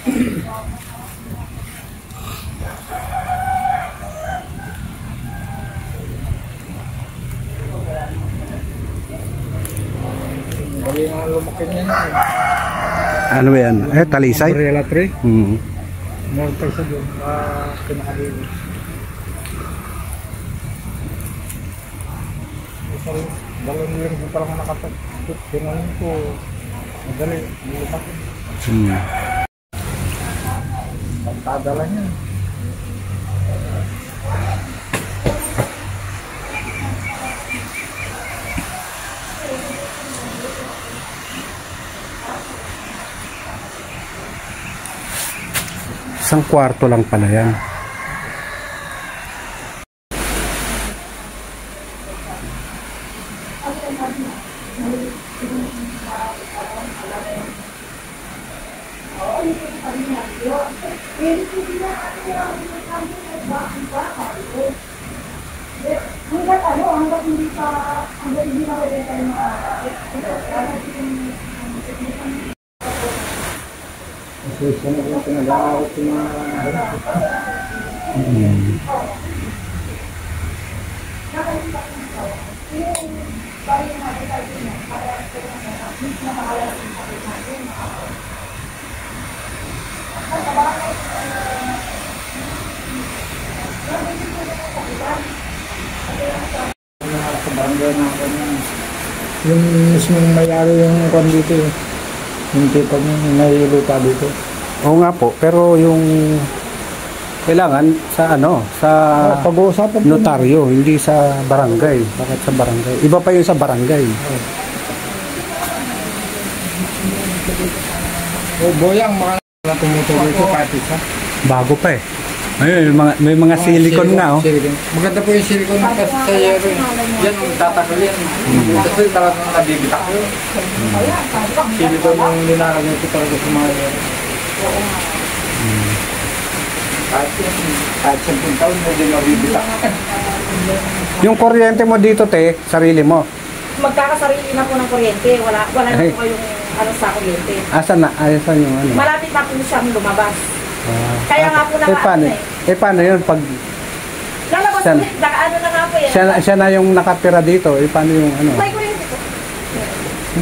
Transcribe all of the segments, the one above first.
Bali na lumakin yan. Ano yan? Talisay? Umbrella tree. Meron pa isa doon. Pinakabili. Dalawang years ko palang nakatagpit. Pinahin ko. Madali. Lumakin. Pagkadala niya. Isang kwarto lang pala yan. Yung mismong mayari yung kwan dito, yung tita niya, may lupa dito. Oo nga po, pero yung kailangan sa pag-uusapan notaryo, hindi sa barangay. Bakit sa barangay? Iba pa yun sa barangay. Boyang, mga tumutuloy ko kahit isa. Bago pa eh. Ayun, may mga silicone nga. Silicone. Maganda po yung silicone kasi sa yero. Yan ang tatakal yan. Kasi talagang nabibitak yun. Silicone yung linalagay ko talaga sa mga yero. Kahit 10 taon na din nabibitak. Yung kuryente mo dito, te, sarili mo. Magkakasarili na po ng kuryente. Wala na po kayong sa kuryente. Asan yung ano? Malapit na po siyang lumabas. Kaya nga po paano yun pag lalabas siya, ano na nga po yan. Siya na yung nakatira dito, paano yung ano? May kuryente po.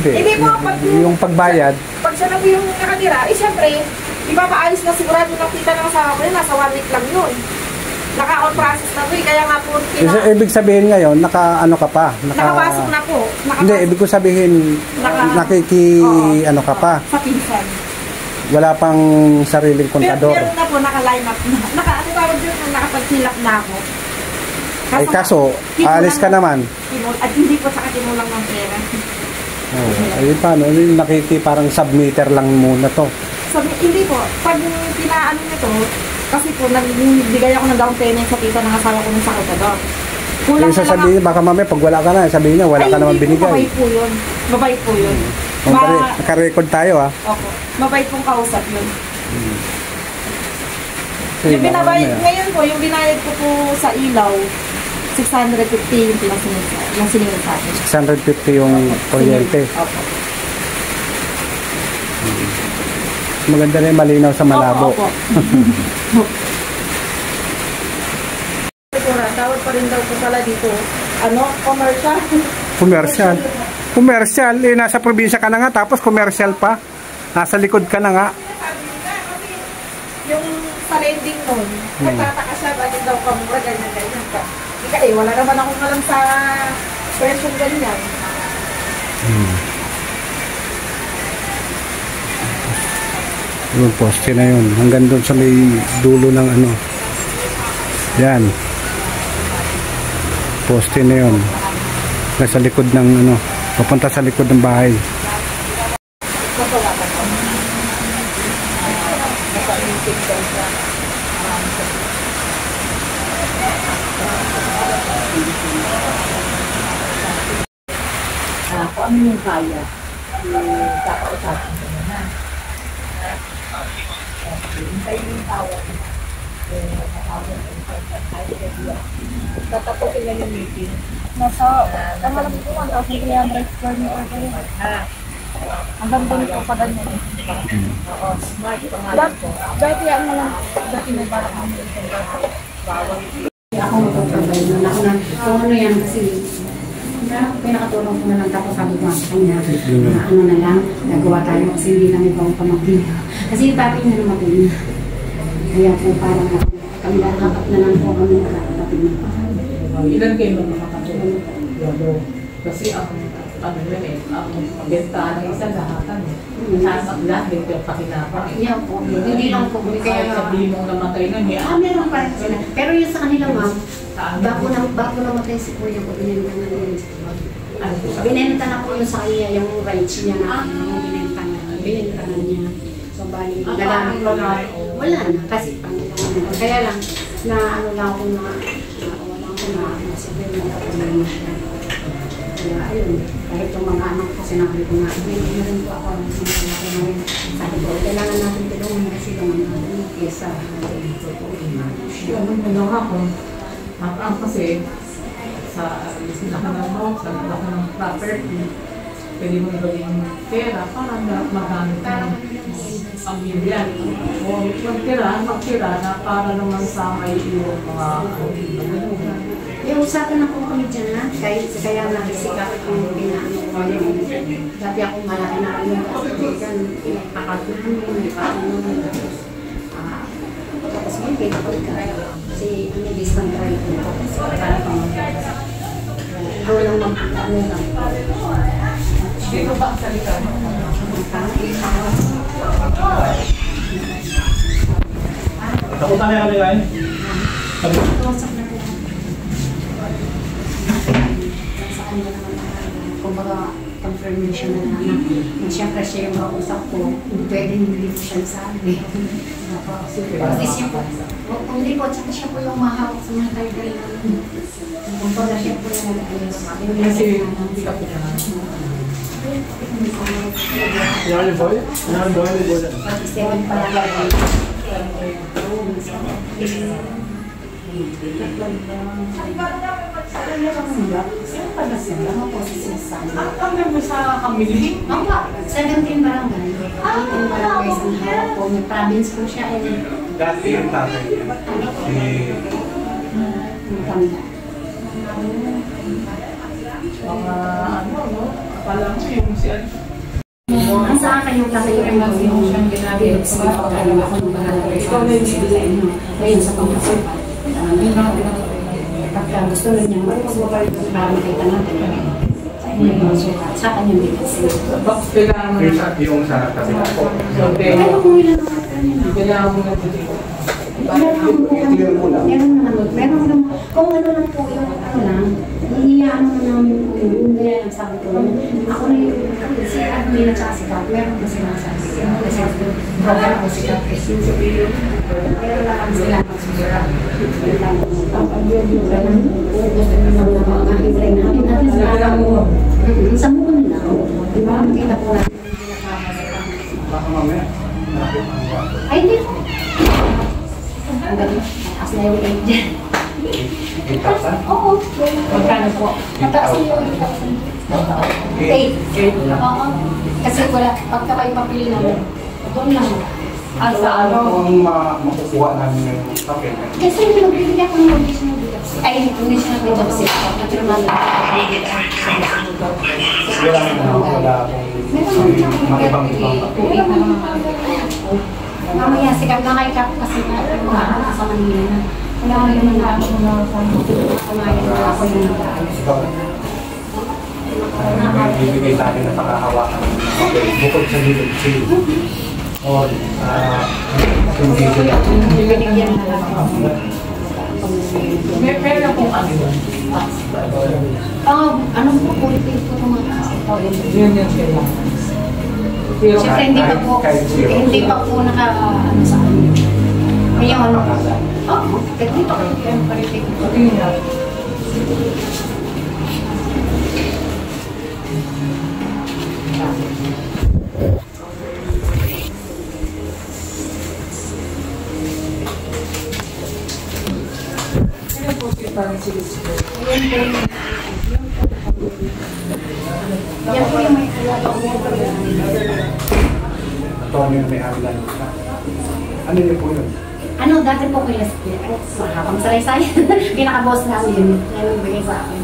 Hindi po, yung pagbayad. Pag siya na po yung nakatira, siyempre, ipapaayos na sigurado ng kita ng asawa ko yun, nasa 1 week lang yun. Naka-on process na po kaya nga po ibig sabihin ngayon, nakapasok na po. Hindi, ibig ko sabihin, ano ka pa? Sa pinsan. Wala pang sariling kontador. Pero na po, naka-line up na. Nakapag-fill up na ako. Kaso, alis ka naman. At hindi po saka tinulang ng pera. Ayun paano, parang submitter lang muna to. Hindi po, pag pinaano nyo to, kasi po, nagbigay ako ng down payment sa tita ng asawa ko ng sa kontador. Yung sasabihin, baka mamaya pag wala ka na, sabihin niya, wala ka naman binigay. Mabait po yun. Mabait po yun. Naka-record tayo Opo. Mabait pong kausap yun. Yung binabayad, ngayon po, yung binayad ko po sa ilaw, 650 yung siningil sa akin. 650 yung kuryente. Opo. Maganda na yung malinaw sa malabo. Opo. Tawad pa rin daw po pala dito. Commercial. Nasa probinsya ka na nga, tapos commercial pa. Nasa likod ka na nga. Yung sa landing nun, nagtataka siya, bakit daw kamura, ganyan ka. Wala naman akong alam sa presyon ganyan. Yung poste na yun. Hanggang doon sa may dulo ng ano. Yan. Poste na yun. Nasa likod ng ano. Papunta sa likod ng bahay. Kung ano yung kaya, kakausapin ko na. Hintayin yung tawag. Tatapusin na yung meeting. Nasa, ang alam ko 1,300 square meter pa yun. Hanggang doon ko pa ganyan. Oo. Dati yan mo lang. Dati may balak kami. Ako magpapabay na ako na kung ano yan kasi pinakatulong ko na lang tapos sabi ko sa kanya na ano na lang, nagawa tayo kasi hindi lang ikaw ang pamagpili. Kasi yung papi niya naman din. Kaya po parang kami nakakat na lang po kami nakakapatid na. Ilan kayo makakatulong? Kasi ang ano yun eh, ang pagbentaan ng isa lahatan eh. Lahat din yung pakinapang eh. Yeah po, hindi lang po. Kaya sabihin mong namatay na niya. Meron pa rin sila. Pero yung sa kanila ma'am, bago namatay si kuya ko, binenta na yun. Binenta na po yun sa kanya, yung rights niya na binenta na niya. So bali, nagamit ko na. Wala na, kasi pangilangan na. Kaya lang, na ano lang ako na, sabi mo kapag siya. Kaya ayun, kahit yung mga anak ko, sinabi ko nga, hindi na rin po ako ng mga sabi ko, kailangan natin tulungan kasi kung ano, kesa natin tutuin. Ano mo lang ako, ang kasi sa laki ng box, sa laki ng property, pwede mo gawin pera para magamit ng pamilya. O magtira na para naman sa may yung mga Yung usapan na po kami dyan na, kaya nakisikat kung pinaano ko yung dati akong malaki na yung dyan, pinagpakatuhan mo, may paano mo. Tapos may pinapag ka, kasi may distant try ko po, kasi para pang ikaw lang magpapano lang. dito ba ang salita mo? Takutan na kami ngayon. Tuwasak na po. Sa kanya naman kumbaga confirmation na naman. Siyempre siya yung makausap ko, pwede hindi po siya sabi. Kasi siya po, kung hindi po, tsaka siya po yung mahawak sa mga title namin. Kumbaga siya po yung nag-ayos. Kasi hindi ka pinangan. Yan yung boy? Yan yung boy? Seven pa lang. Ang ganda sa kamili? Ang pa, 17 barangay. 18 barangay sa harap po. May province po siya. Dati yung tatay niya. Maganda. Mga ano, no? Akala mo yung si ano? Ang sa akin yung tatayuan ko yung bilog sa mga pagkakaroon ako ng barangay. Ikaw na yung sibilain mo. Ngayon sa pangkasupan. Pagka gusto rin niya, para makita natin. Sa kanya din kasi. Bakit kailangan mo na Yung sa kabila po. Pero kung ilan naman kanina. kailangan mo na dito? Meron naman. Kung ano lang po yung ano lang, hihiyaan mo namin po yung gaya ng sabi ko. Ako na yung si admin at saka si Kat, meron ba sila sa kasi brother ko si Kat. Meron lang kami sila magsusurat. Sa mukha nila, di ba? Kita po natin yung pinakama sa Baka mamaya. ay, hindi. Ang galing. As na yung 8 dyan. Oo. Magkano po? Mataas na yung 8. Oo. Kasi wala, pagka kayo papili namin, doon lang. Ang sa ano? Kung makukuha namin yung papel. Kasi magbibigay ako ng conditional biopsy. Ay, conditional biopsy. Natural na. Wala akong makibang-ibang papel. Mamaya, sikat na kayo kasi sa Manila na. Wala ko naman na ako na kumain na ako yung nag-aayos. Bibigay tayo na pakahawakan ng papel. Bukod sa little chill. Or yung diesel lang. Binigyan na lang ako. May pera pong ano yun? Ano po, quality ko naman kasi ito. Yun yung kailangan. Pero Siyempre, hindi pa po naka, ano sa akin. Ngayon, oo, dito ko yung quality ko. yun nga. Sino po si Parang Silis ko? Ayan po, Yan po yung may Attorney na may hanggan. Ano yun po yun? ano, dati po ko yung mahabang salaysay. Pinaka-boss namin. Yan ang bigay sa akin.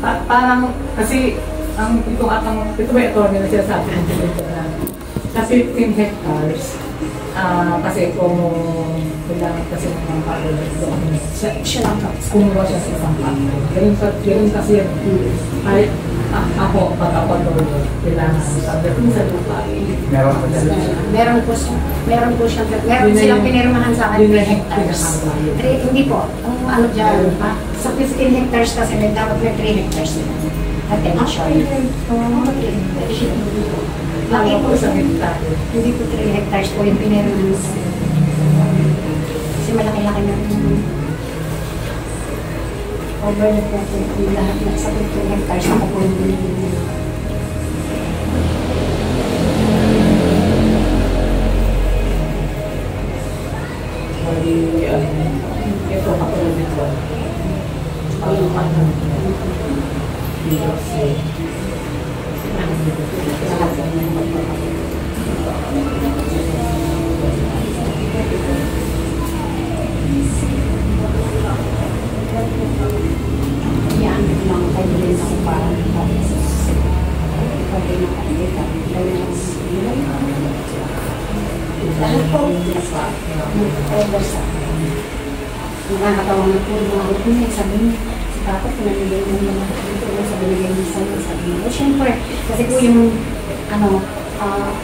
Parang, kasi, ito may attorney na siya sa atin na sa 15 hectares. Kasi kung kailangan kasi ng mga kalulat doon, Siya lang po. kumuha siya sa isang kalulat. Ganun kasi yan. Kahit ako, pag ako doon, kailangan sabi sa lupa. Meron pa dyan. Meron po siya. Meron silang pinirmahan sa akin 3 hectares. Hindi po. Ang ano dyan, sa 15 hectares kasi may dapat may 3 hectares nila. Attention. 3 hectares. Laki po sa hectare. Hindi po 3 hectares po yung pinirmahan sa akin. Kasi malaki-laki na over na po yung lahat na sa 15 hectares ako po yung binibigyan. Ito katulad dito. Ang ano, dito si yan, lang kaibigan ako para pwede na kaibigan. Lahat po, mag-over sa nakakatawa na po yung mga hukumay, sabi niya, si Papa, pinamigay mo yung mga hukumay, sabi nigay niya sa'yo, sabi niya. Siyempre, kasi po yung,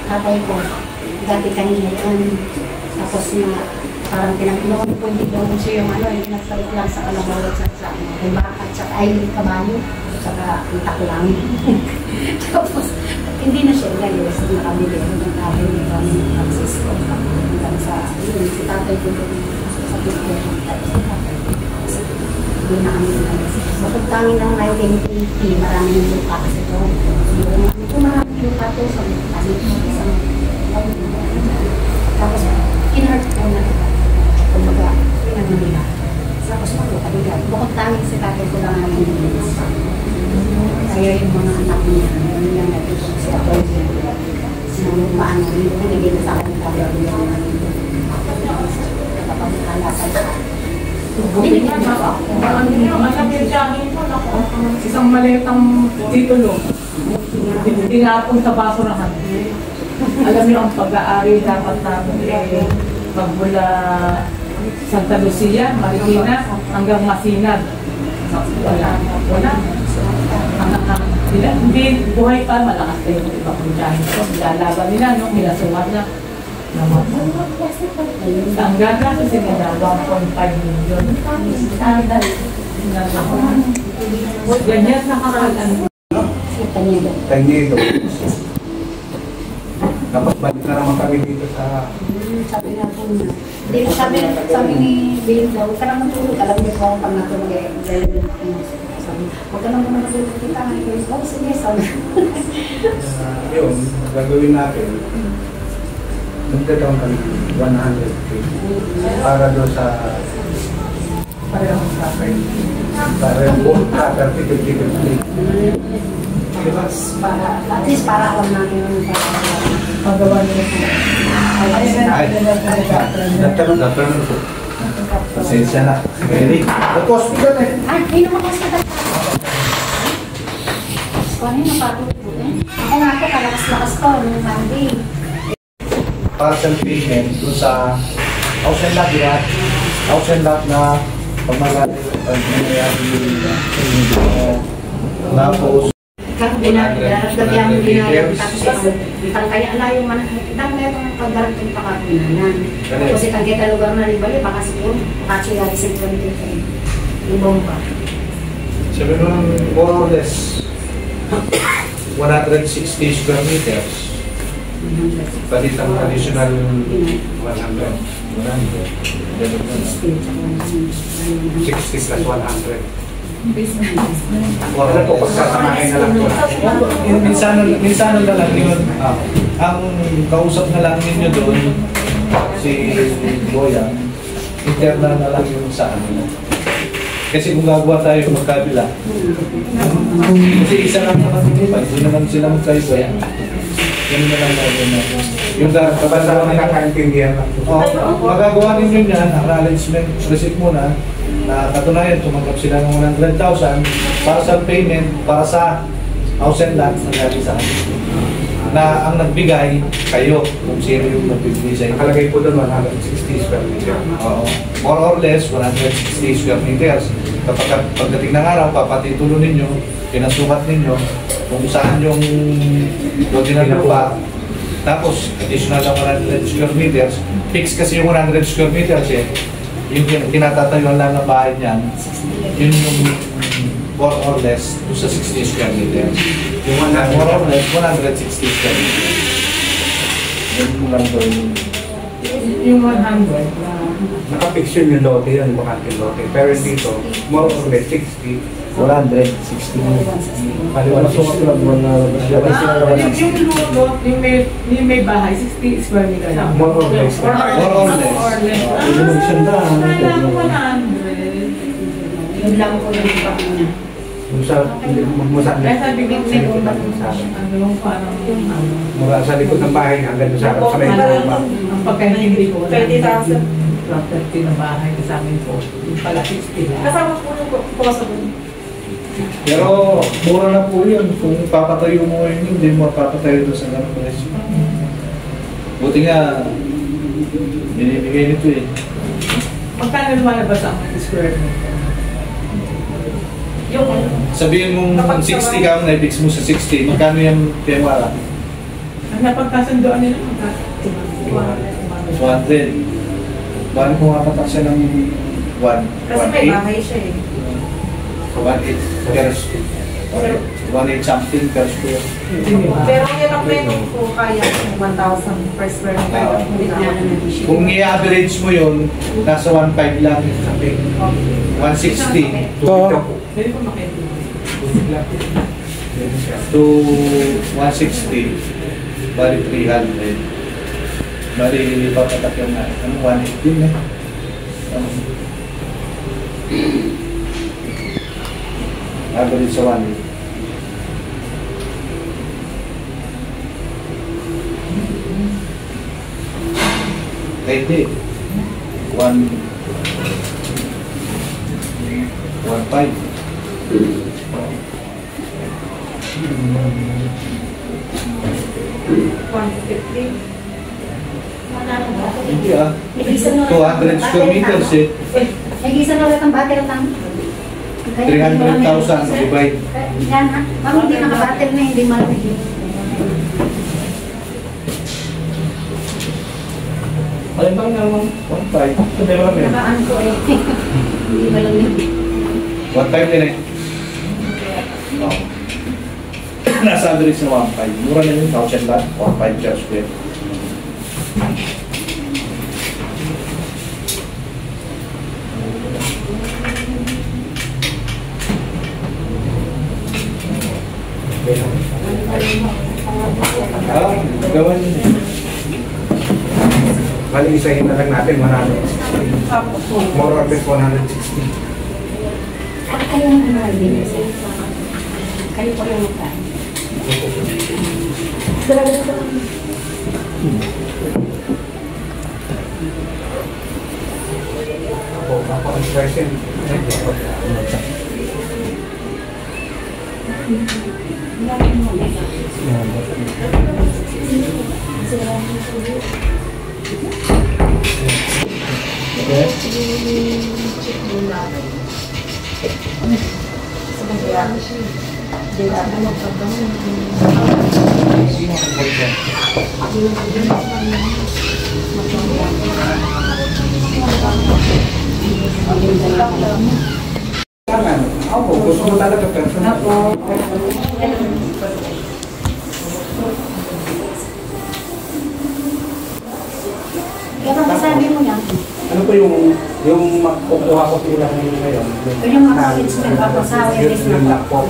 tatay ko, dati kanina yan, tapos na, parang pinag-inom po, hindi daw siya yung yung nagpalit lang sa kalabaw at sa bakat, sa ay kabayo, saka itak lang. Tapos, hindi na siya ilayos, nakabili, hanggang tabi ni Francisco, hanggang sa, yun, si tatay ko doon, sa pagkakas, hindi na kami ilayos. Mapagtangin ng 1980, maraming lupa kasi doon. Ito maraming lupa to sa tapos, kinart po na ito. Kumbaga, pinag-nila. Tapos maglupa nila. Bukod tangin si tatay ko lang namin nililis. Kaya yung mga anak niya, yun lang natutog siya. Sinunod paano, hindi ko naging sa akin kaya yung mga nito. Nakapagkala sa lahat. Hindi niya ba ako? isang malitang titulo. Tinapon sa basurahan. Alam niyo, ang pag-aari dapat namin magmula Santa Lucia, Marikina, hanggang Masinag. Wala. Hindi, buhay pa, malakas tayo ng iba kong dyan. So, nilalaban nila, no? Nilasuhan na. Ang ganda kasi nila, 1.5 million. Ganyan nakakalan. Tangido. Tapos balik na naman kami dito sa... Sabi nga po niya. Hindi, sabi ni Bill daw, huwag ka naman tulog. Alam niyo po, pag natulog eh, sabi, huwag ka naman natulog. Kita nga ito. Oh, sige, sabi. Yun, gagawin natin. Magdadawang kami 100K para doon sa... Parehong property. Para yung buong property, 50-50. Para, at least para alam natin yung Pagawa niyo po. Natanong po. Pasensya na. Very. Nag-hospital eh. ay, hindi naman kasi ka. Kung ano yung napatulog po eh. Ako nga po, kalakas-lakas ko nung Monday. Partial payment doon sa house and lot yan. House and lot na pamagali pag nangyayari tapos Kapag binaragdagyan din na tapos itang kaya alayo man itang meron ng pagdarating pa kapinan. Tapos itang kita lugar na libali baka siguro kacho yari sa 23. Ibong pa. sabi mo ng more or less 160 square meters. Palit ang additional 100. 60 plus 100. Wala po pagkasamahin na lang po. Minsan na lang yun. Ang kausap na lang ninyo doon, si Boya, internal na lang yun sa amin. Kasi kung gagawa tayo magkabila, kasi isa lang naman nilipan, doon naman sila magkaiba. Yan na lang gagawin natin. Yung kapag nakakaintindihan lang. magagawa ninyo yan, acknowledgement receipt muna, na katunayan, tumanggap sila ng 100,000 para sa payment, para sa house and lot na galing sa akin. Na ang nagbigay, kayo, kung sino yung nagbibigay sa inyo. Nakalagay po doon 160 square meter. Oo. More or less, 160 square meters. Kapag pagdating ng araw, papatitulo ninyo, pinasukat ninyo, kung saan yung ordinary lupa. Tapos, additional na 100 square meters. Fix kasi yung 100 square meters eh. Yung tinatatayuan lang ng bahay niyan, yun yung more or less sa 60 square meters. Yung more or less, 160 square meters. Yun lang doon. Yung 100 Nakapix yun yung lote yun, bakante lote. Pero dito, more or less 60. 160. Masukat lang mo na yung may bahay, 60 square meter lang. more or less. More or less. Kala ko 100. Yun lang po yung ipapin niya. Kung sa magmusak Kaya sabi ko, yung parang mura sa likod ng bahay hanggang sa may loob. ang pagkaintindi ko, 20,000. property na bahay sa amin po. Yung pala 60 lang. Kasama po yung pumasok doon. Pero mura na po yun. Kung papatayo mo yun, hindi mo papatayo doon sa ganong presyo. Buti nga, binibigay nito eh. Magkano lumalabas ang square meter? Yung Sabihin mong 60 ka, na-fix mo sa 60, magkano yung PMR? Ang napagkasundoan nila, magkano? 200. Baan kung makatak siya ng 1, kasi may bahay siya eh. 1.8 per 1.8 something per square. Pero yan ang planning ko kaya yung 1,000 per square meter. Hindi na ako. Kung i-average mo yun, nasa 1.5 lang. 160 Pwede ko makita. to 160, bali 300. Bali, papatak yung 118 eh. Average sa 1. Hindi. 1.5. Hindi ah. 200 square meters eh. Nag-isa na ulit ang battery ng 300,000 divide. Yan ha. Ma'am, hindi naka-battery na hindi malamig. Alin bang naman? 1.5. Sabi mo kami. Nakaan ko eh. Hindi malamig. 1.5 din eh. Oh. Nasa average na 1.5. Mura na yung 1,000 baht. 1.5 per square. Gawan yun eh. Bali, isahin na lang natin 160. More or less 160. Kayo ang din. Kayo po yung mukha. Ako ang present. Ako, gusto mo talaga personal. Kaya masabi mo yan. Ano po yung makukuha ko sila ngayon? Yung acknowledgement ako sa awareness na Yung po. laptop.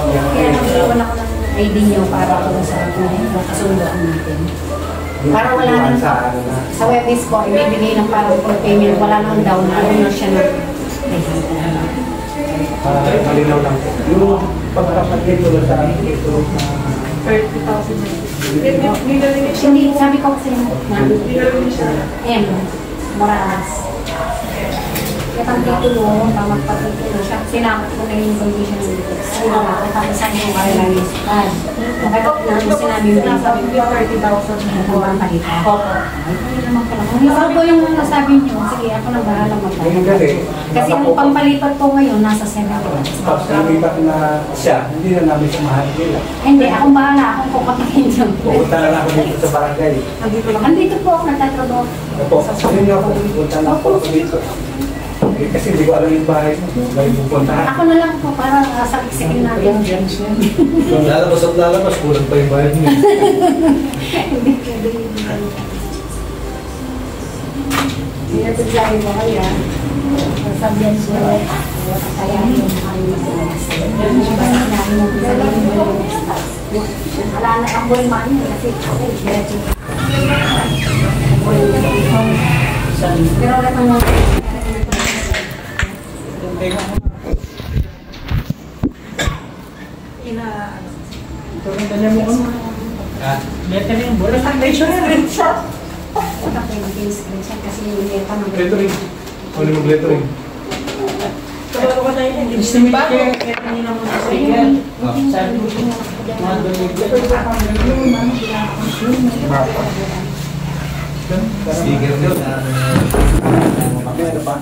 Kaya nag-iwan ako ng ID niyo para ako sa kasundoan natin. Para wala nang sa webis ko, ibibigay ng parang full payment, wala nang down, ano na siya na Malinaw lang po. Yung pagpapagkito sa ito na 30,000. Nilalinis siya. Hindi, sabi ko kasi Nilalinis siya. Moralas. Katang titulo, magpapatulo siya. Sinakot ko na yung condition ng dito. Sinakot, tapos saan yung marilalis. Nakakot na, sinabi mo yung Sabi niya 30,000 na Kulang pa dito. Opo. Ay, naman pala. Kung ikaw po yung nasabi niyo, sige, ako na bahala yung magpapatulo. kasi, Kasi yung pampalipat ko ngayon, nasa 7 hours. pag nalipat na siya, hindi na namin siya mahalila. Hindi, akong bahala, akong kukapakin dyan. Pupunta na lang ako dito sa barangay. Nandito lang. Andito po ako nagtatrabaho. Opo, yun nga po, pupunta na ako dito. Eh, kasi hindi ko alam yung bahay mo. Bahay pupuntahan. Ako na lang po para saksikin natin. Lalabas at lalabas, kulang pa yung bayad niya. Hindi pwede yun. Sinataglahin mo kaya. Sabihan ko kaya yung ano basta namin mo sabihin mo yung wala na ang buhay man kasi ako diretso. Pero wala nang Tulungan niya mo ko. Letter yung bola. Foundation rin siya. kasi yung meta ng Lettering. Huli mo lettering. Tulungan ko tayo yun. Estimate ko yung letter niya naman sa sticker. Sabi ko siya. Mga Sticker nyo. Ano pa?